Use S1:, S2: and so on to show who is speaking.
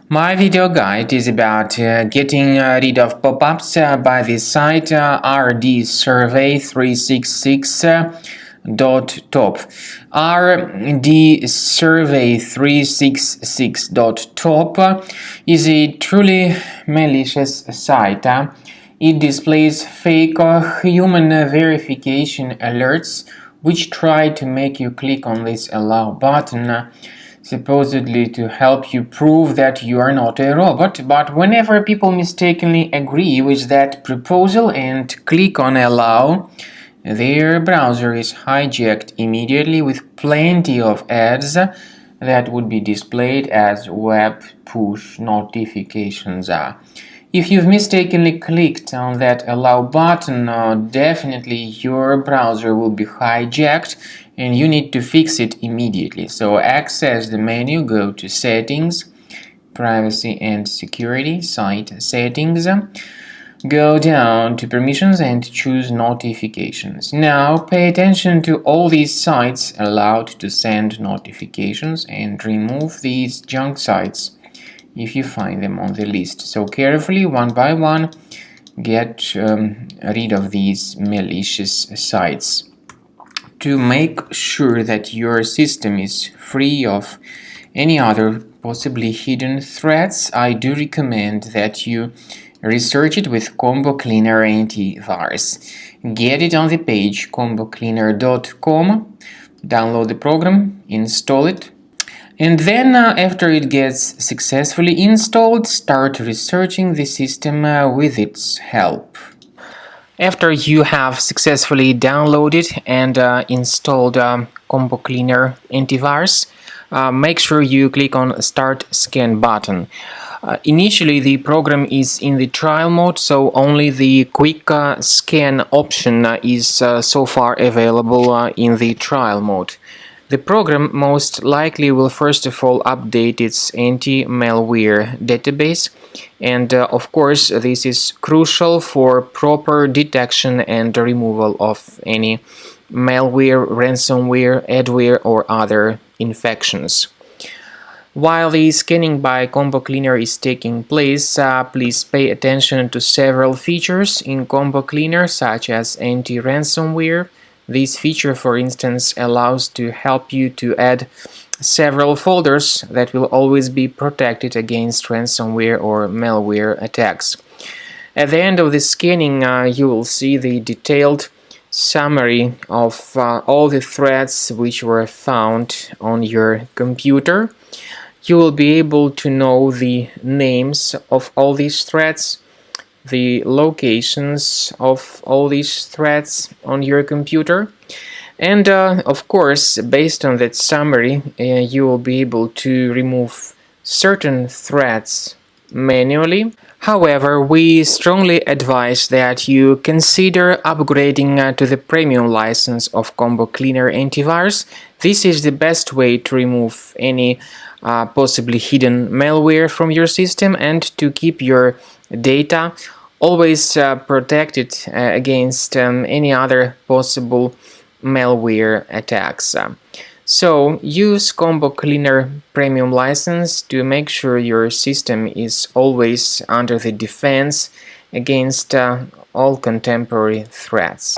S1: My video guide is about getting rid of pop-ups by the site Rdsurvey366.top. Rdsurvey366.top is a truly malicious site. It displays fake human verification alerts which try to make you click on this allow button, supposedly to help you prove that you are not a robot. But whenever people mistakenly agree with that proposal and click on allow, their browser is hijacked immediately with plenty of ads that would be displayed as web push notifications. If you've mistakenly clicked on that allow button, definitely your browser will be hijacked and you need to fix it immediately. So access the menu, go to Settings, Privacy and Security, Site Settings, go down to Permissions and choose Notifications. Now pay attention to all these sites allowed to send notifications and remove these junk sites if you find them on the list. So carefully, one by one, get rid of these malicious sites. To make sure that your system is free of any other possibly hidden threats, I do recommend that you research it with Combo Cleaner Antivirus. Get it on the page combocleaner.com, download the program, install it, and then after it gets successfully installed, start researching the system with its help. After you have successfully downloaded and installed Combo Cleaner Antivirus, make sure you click on Start Scan button. Initially the program is in the trial mode, so only the quick scan option is so far available in the trial mode. The program most likely will first of all update its anti-malware database, and of course this is crucial for proper detection and removal of any malware, ransomware, adware or other infections. While the scanning by Combo Cleaner is taking place, please pay attention to several features in Combo Cleaner such as anti-ransomware. This feature, for instance, allows to help you to add several folders that will always be protected against ransomware or malware attacks. At the end of the scanning, you will see the detailed summary of all the threats which were found on your computer. You will be able to know the names of all these threats, the locations of all these threats on your computer, and of course, based on that summary, you will be able to remove certain threats manually. However, we strongly advise that you consider upgrading to the premium license of Combo Cleaner Antivirus. This is the best way to remove any possibly hidden malware from your system and to keep your data always protected against any other possible malware attacks. So use Combo Cleaner Premium license to make sure your system is always under the defense against all contemporary threats.